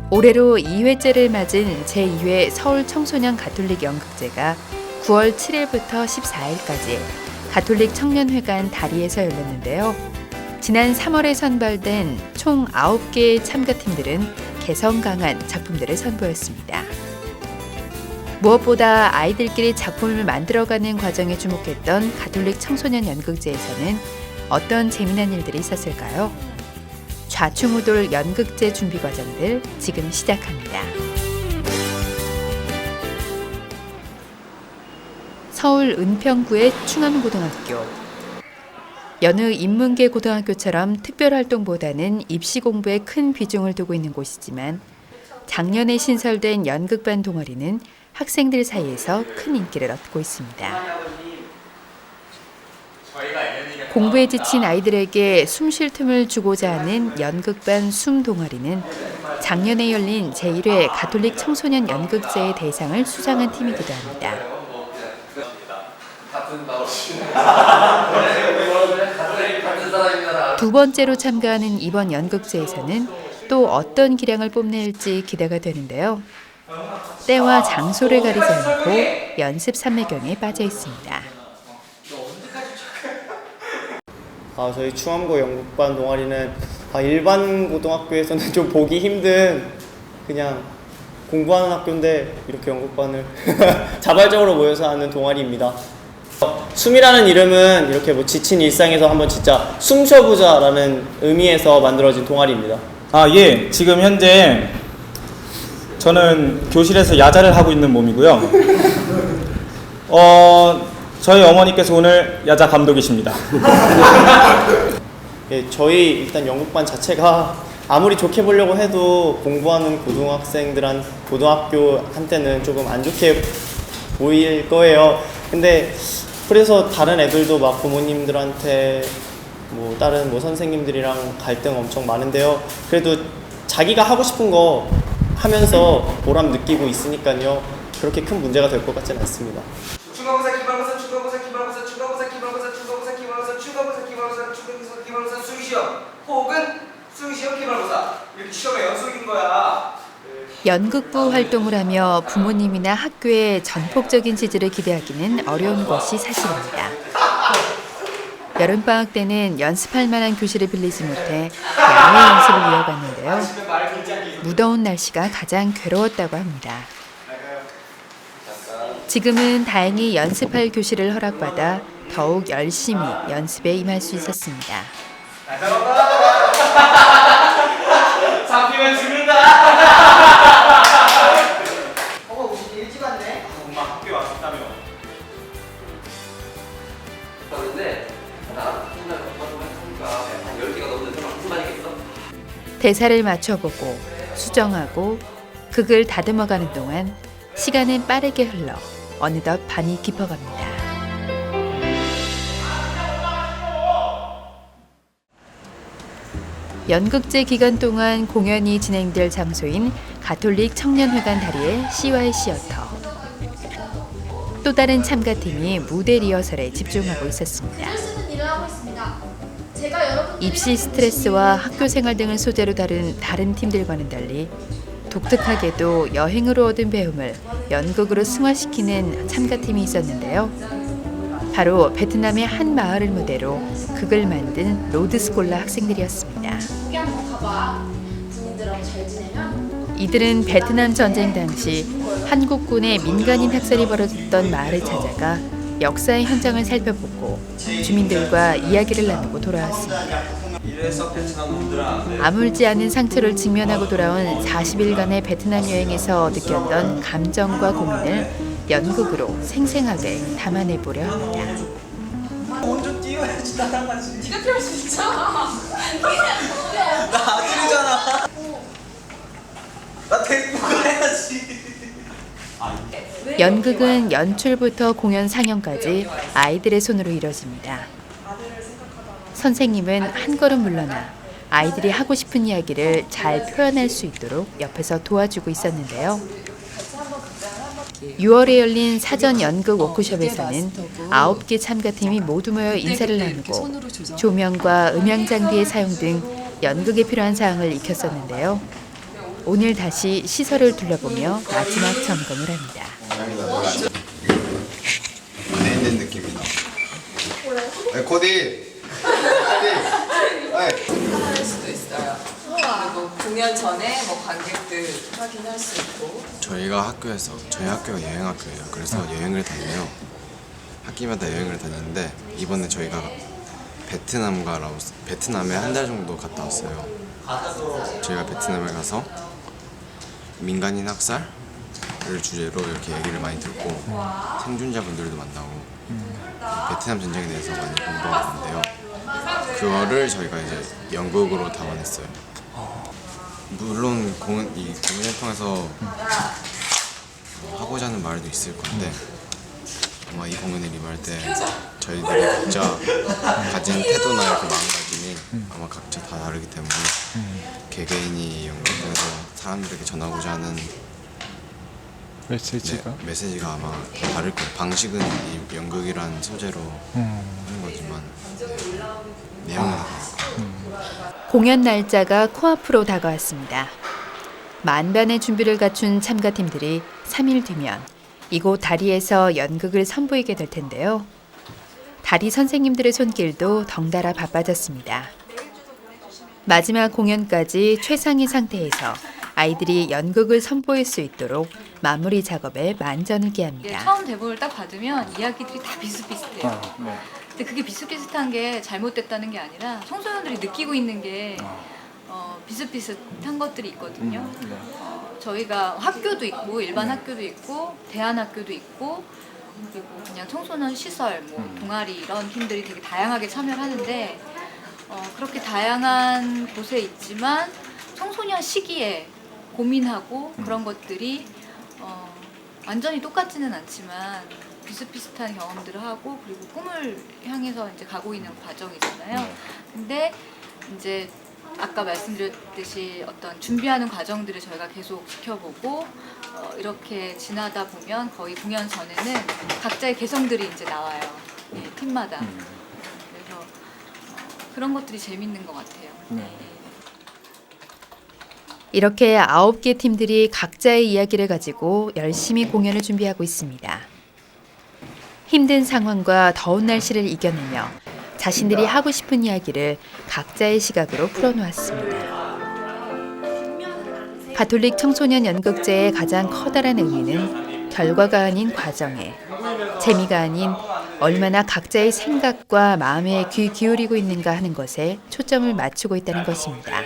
올해로 2회째를 맞은 제2회 서울 청소년 가톨릭 연극제가 9월 7일부터 14일까지 가톨릭 청년회관 다리에서 열렸는데요. 지난 3월에 선발된 총 9개의 참가팀들은 개성 강한 작품들을 선보였습니다. 무엇보다 아이들끼리 작품을 만들어가는 과정에 주목했던 가톨릭 청소년 연극제에서는 어떤 재미난 일들이 있었을까요? 좌충우돌 연극제 준비 과정들 지금 시작합니다. 서울 은평구의 충암고등학교. 여느 인문계 고등학교처럼 특별활동보다는 입시 공부에 큰 비중을 두고 있는 곳이지만 작년에 신설된 연극반 동아리는 학생들 사이에서 큰 인기를 얻고 있습니다. 공부에 지친 아이들에게 숨 쉴 틈을 주고자 하는 연극반 숨 동아리는 작년에 열린 제1회 가톨릭 청소년 연극제의 대상을 수상한 팀이기도 합니다. 두 번째로 참가하는 이번 연극제에서는 또 어떤 기량을 뽐낼지 기대가 되는데요. 때와 장소를 가리지 않고 연습 삼매경에 빠져 있습니다. 저희 충암고 연극반 동아리는 일반 고등학교에서는 좀 보기 힘든 그냥 공부하는 학교인데 이렇게 연극반을 자발적으로 모여서 하는 동아리입니다. 숨이라는 이름은 이렇게 지친 일상에서 한번 진짜 숨 쉬어보자라는 의미에서 만들어진 동아리입니다. 예. 지금 현재 저는 교실에서 야자를 하고 있는 몸이고요. 저희 어머니께서 오늘 야자 감독이십니다. 예, 저희 일단 연극반 자체가 아무리 좋게 보려고 해도 공부하는 고등학교한테는 조금 안 좋게 보일 거예요. 근데 그래서 다른 애들도 막 부모님들한테 다른 선생님들이랑 갈등 엄청 많은데요. 그래도 자기가 하고 싶은 거 하면서 보람 느끼고 있으니까요. 그렇게 큰 문제가 될 것 같지는 않습니다. 중간고사, 기말고사, 중간고사, 기말고사, 중간고사, 기말고사, 중간고사, 기말고사, 중간고사, 기말고사, 중간고사, 기말고사, 수기시험 혹은 수기시험, 기말고사 이렇게 시험의 연속인 거야. 연극부 활동을 하며 부모님이나 학교의 전폭적인 지지를 기대하기는 어려운 것이 사실입니다. 여름방학 때는 연습할 만한 교실을 빌리지 못해 야외 연습을 이어갔는데요. 무더운 날씨가 가장 괴로웠다고 합니다. 지금은 다행히 연습할 교실을 허락받아 더욱 열심히 연습에 임할 수 있었습니다. 잡히면 죽는다. 우리 일찍 왔네. 엄마 학교 왔다며. 그런데 나랑 맨날 공부만 하니까 한 10개가 넘는데 무슨 말이겠어? 대사를 맞춰보고 수정하고 극을 다듬어가는 동안 시간은 빠르게 흘러 어느덧 반이 깊어갑니다. 연극제 기간 동안 공연이 진행될 장소인 가톨릭 청년회관 다리의 CY 시어터. 또 다른 참가팀이 무대 리허설에 집중하고 있었습니다. 입시 스트레스와 학교 생활 등을 소재로 다룬 다른 팀들과는 달리 독특하게도 여행으로 얻은 배움을 연극으로 승화시키는 참가팀이 있었는데요. 바로 베트남의 한 마을을 무대로 극을 만든 로드스콜라 학생들이었습니다. 이들은 베트남 전쟁 당시 한국군의 민간인 학살이 벌어졌던 마을을 찾아가 역사의 현장을 살펴보고 주민들과 이야기를 나누고 돌아왔습니다. 아물지 않은 상처를 직면하고 돌아온 40일간의 베트남 여행에서 느꼈던 감정과 고민을 연극으로 생생하게 담아내보려 합니다. 먼저 뛰어야지 따라가지. 네가 뛰어올 수 있잖아. 나 아들이잖아. 나 데리고 가야지. 연극은 연출부터 공연 상영까지 아이들의 손으로 이뤄집니다. 선생님은 한 걸음 물러나 아이들이 하고 싶은 이야기를 잘 표현할 수 있도록 옆에서 도와주고 있었는데요. (6월에) 열린 사전 연극 워크숍에서는 9개 참가팀이 모두 모여 인사를 나누고 조명과 음향 장비의 사용 등 연극에 필요한 사항을 익혔었는데요. 오늘 다시 시설을 둘러보며 마지막 점검을 합니다. 안에 있는 느낌이 나. 네, 코디. 할 수도 있어요. 그리고 공연 전에 뭐 관객들 확인할 수 있고. 저희가 학교에서 저희 학교가 여행학교예요. 그래서 여행을 다녀요. 학기마다 여행을 다니는데 이번에 저희가 베트남에 한 달 정도 갔다 왔어요. 저희가 베트남에 가서 민간인 학살을 주제로 이렇게 얘기를 많이 듣고 생존자분들도 만나고 베트남 전쟁에 대해서 많이 공부하는데요. 그거를 저희가 이제 연극으로 담아냈어요. 물론 이 공연을 통해서 하고자 하는 말도 있을 건데 아마 이 공연을 임할 때 저희들이 각자 가진 태도나 이렇게 마음가짐이 아마 각자 다 다르기 때문에 개개인이 연극을 통해서 사람들에게 전하고자 하는 메시지가 아마 다 다를 거예요. 방식은 이 연극이란 소재로 하는 거지만 내용은 다 다를 거예요. 공연 날짜가 코앞으로 다가왔습니다. 만반의 준비를 갖춘 참가팀들이 3일 뒤면 이곳 다리에서 연극을 선보이게 될 텐데요. 다리 선생님들의 손길도 덩달아 바빠졌습니다. 마지막 공연까지 최상의 상태에서 아이들이 연극을 선보일 수 있도록 마무리 작업에 만전을 기합니다. 처음 대본을 딱 받으면 이야기들이 다 비슷비슷해요. 근데 그게 비슷비슷한 게 잘못됐다는 게 아니라 청소년들이 느끼고 있는 게 비슷비슷한 것들이 있거든요. 저희가 학교도 있고 일반 학교도 있고 대안학교도 있고 그리고 그냥 청소년 시설, 뭐 동아리 이런 팀들이 되게 다양하게 참여를 하는데 그렇게 다양한 곳에 있지만 청소년 시기에 고민하고 그런 것들이 완전히 똑같지는 않지만 비슷비슷한 경험들을 하고 그리고 꿈을 향해서 이제 가고 있는 과정이잖아요. 근데 이제 아까 말씀드렸듯이 어떤 준비하는 과정들을 저희가 계속 지켜보고 이렇게 지나다 보면 거의 공연 전에는 각자의 개성들이 이제 나와요. 네, 팀마다. 그래서 그런 것들이 재밌는 것 같아요. 이렇게 9개 팀들이 각자의 이야기를 가지고 열심히 공연을 준비하고 있습니다. 힘든 상황과 더운 날씨를 이겨내며 자신들이 하고 싶은 이야기를 각자의 시각으로 풀어놓았습니다. 가톨릭 청소년 연극제의 가장 커다란 의미는 결과가 아닌 과정에, 재미가 아닌 얼마나 각자의 생각과 마음에 귀 기울이고 있는가 하는 것에 초점을 맞추고 있다는 것입니다.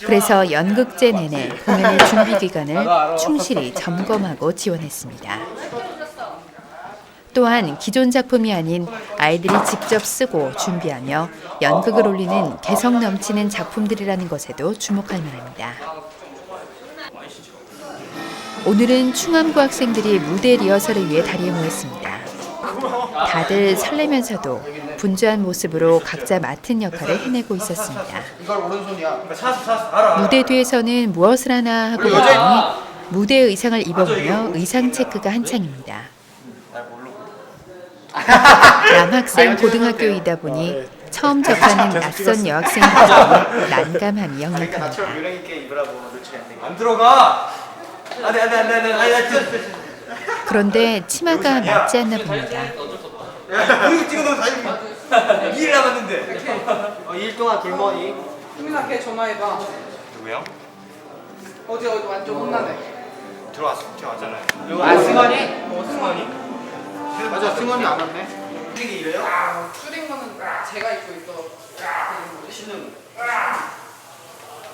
그래서 연극제 내내 공연의 준비 기간을 충실히 점검하고 지원했습니다. 또한 기존 작품이 아닌 아이들이 직접 쓰고 준비하며 연극을 올리는 개성 넘치는 작품들이라는 것에도 주목할 만합니다. 오늘은 충암고 학생들이 무대 리허설을 위해 다리에 모였습니다. 다들 설레면서도 분주한 모습으로 각자 맡은 역할을 해내고 있었습니다. 무대 뒤에서는 무엇을 하나 하고 보더니 무대 의상을 입어보며 의상 체크가 한창입니다. 남학생 고등학교이다 보니 처음 접하는 낯선 여학생들은 난감함이 역력합니다. 안 들어가. 안돼. 그런데 치마가 맞지 않나 봅니다. 이거 찍어놓으면 다 2일 남았는데. 2일 동안 길머니. 수민아 걔 전화해봐. 누구요? 어제 완전 혼나네. 들어왔잖아요. 승원이? 승원이? 맞아, 승원이 안 왔네. 이게 이래요? 줄인 거는 제가 입고 있어. 신는.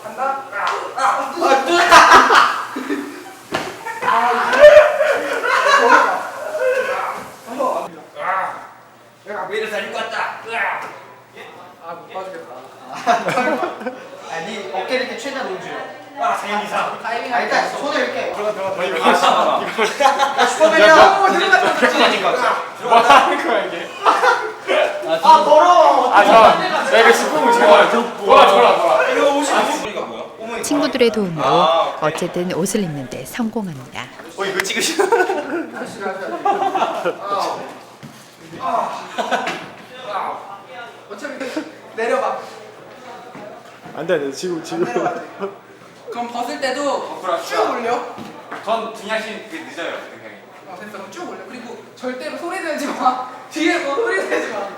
간다? 내가 매일 살 입고 왔다. 못 봐주겠다. 아니, 어깨를 이렇게 최대한 올려줘요. 생기사. 타이밍 일단 손을 이렇게. 들어가. 이거 슈퍼맨이야. 뭐 하는 거야 이게? 더러워. 야 이거 스포츠 제발. 돌아. 이거 옷이 뭐야? 친구들의 도움으로 어쨌든 옷을 입는데 성공합니다. 이거 찍으시나? 어차피 내려봐. 안돼 지금 그럼 벗을 때도 쭉 올려. 전 등하신 그 늦어요 등하기. 됐어. 그럼 쭉 올려. 그리고 절대로 소리 내지 마. 뒤에 뭐 소리 내지 마.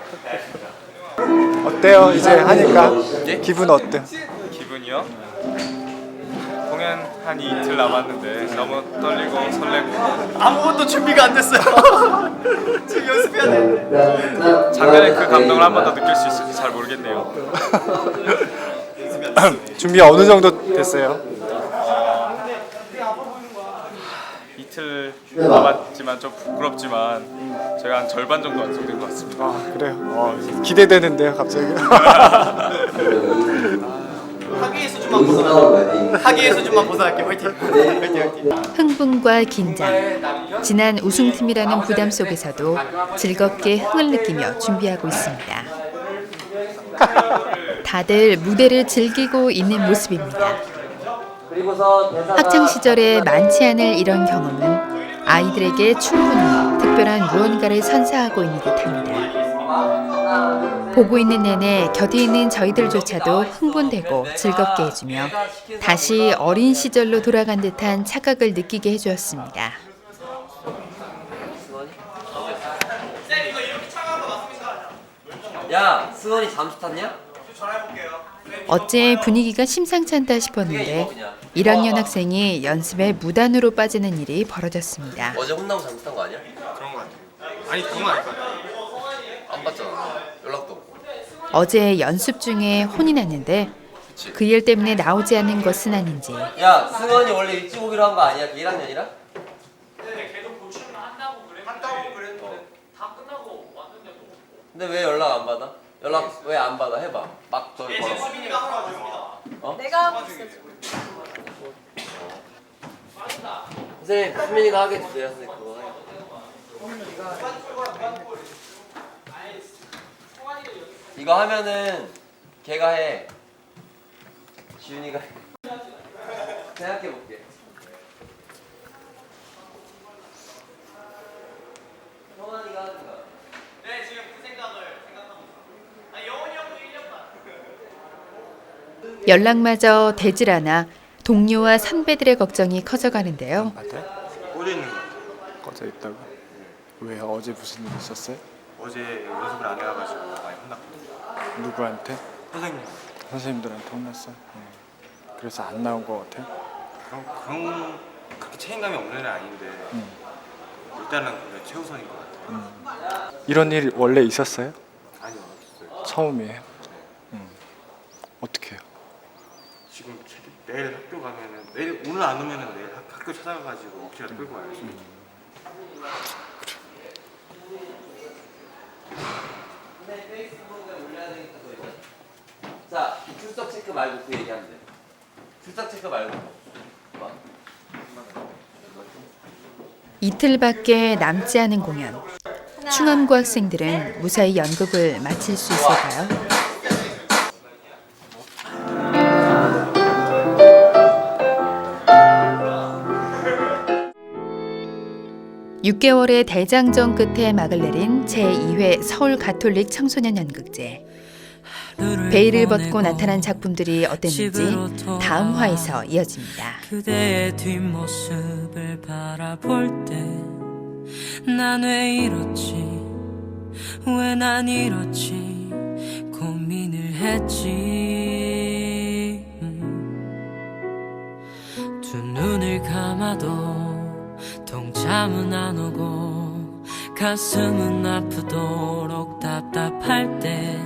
어때요? 이제 하니까 기분 어때? 기분이요? 공연 한 이틀 남았는데 너무 떨리고 설레고 아무것도 준비가 안 됐어요. 지금 연습해야 되는데. 작년에 그 감동을 한 번 더 느낄 수 있을지 잘 모르겠네요. 준비 어느 정도 됐어요? 이틀 남았지만 좀 부끄럽지만 제가 한 절반 정도 완성된 것 같습니다. 아 그래요? 기대되는데요 갑자기. 하기의 수준만 벗어날게요. 하기의 수준만 벗어날게요. 화이팅. 화이팅 화이팅. 흥분과 긴장, 지난 우승팀이라는 부담 속에서도 즐겁게 흥을 느끼며 준비하고 있습니다. 다들 무대를 즐기고 있는 모습입니다. 학창 시절에 많지 않을 이런 경험은 아이들에게 충분히 특별한 무언가를 선사하고 있는 듯합니다. 보고 있는 내내 곁에 있는 저희들조차도 흥분되고 즐겁게 해주며 다시 어린 시절로 돌아간 듯한 착각을 느끼게 해주었습니다. 야, 승원이 잠수 탔냐? 어째 분위기가 심상치 않다 싶었는데 1학년 학생이 연습에 무단으로 빠지는 일이 벌어졌습니다. 어제 혼나고 잠수 탄 거 아니야? 그런 것 같아요. 아니 그건 아닐까요? 안 봤잖아. 연락도 없고. 어제 연습 중에 혼이 났는데 그 일 때문에 나오지 않는 것은 아닌지 야, 승원이 원래 일찍 오기로 한 거 아니야? 그 1학년이랑? 근데 왜 연락 안 받아? 연락 왜 안 받아? 해봐. 막 저기 걸어. 내가 하고 있어. 선생님, 수민이가 하게 주세요. 선생님 그거. 이거 하면은 걔가 해. 지훈이가 해. 생각해 볼게. 성환이가 하는 거야. 네 지금 그 생각을 생각하고 있어요. 영원히 형도 1년만. 연락마저 되질 않아 동료와 선배들의 걱정이 커져가는데요. 꽂혀 있는 것 같아요. 꺼져 있다고? 왜 어제 무슨 일 있었어요? 어제 연습을 안 해와가지고 많이 혼났거든요. 누구한테? 선생님 선생님들한테 혼났어? 그래서 안 나온 거 같아? 그런 그렇게 책임감이 없는 애는 아닌데 일단은 그게 최우선인 것 같아요. 이런 일 원래 있었어요? 아니요 없어요. 처음이에요? 어떻게 해요? 지금 내일 학교 가면은 내일 오늘 안 오면은 내일 학교 찾아가가지고 억지라도 끌고 와야지. 자, 출석 체크 말고 그 얘기하면 돼. 출석 체크 말고. 봐. 이틀밖에 남지 않은 공연. 충암고 학생들은 무사히 연극을 마칠 수 있을까요? 6개월의 대장정 끝에 막을 내린 제2회 서울 가톨릭 청소년 연극제. 베일을 벗고 나타난 작품들이 어땠는지 다음 화에서 이어집니다. 그대의 뒷모습을 바라볼 때 난 왜 이렇지 왜 난 이렇지 고민을 했지 두 눈을 감아도 동참은 안 오고 가슴은 아프도록 답답할 때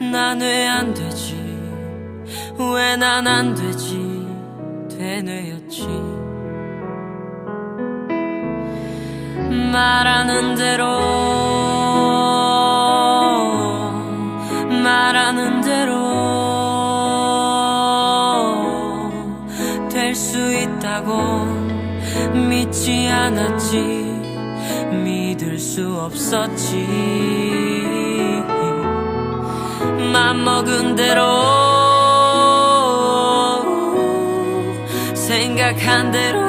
난 왜 안 되지 왜 난 안 되지 되뇌였지 말하는 대로 될 수 있다고 믿지 않았지 믿을 수 없었지 맘먹은 대로 생각한 대로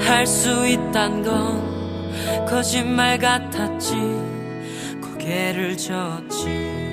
할 수 있단 건 거짓말 같았지 고개를 젓지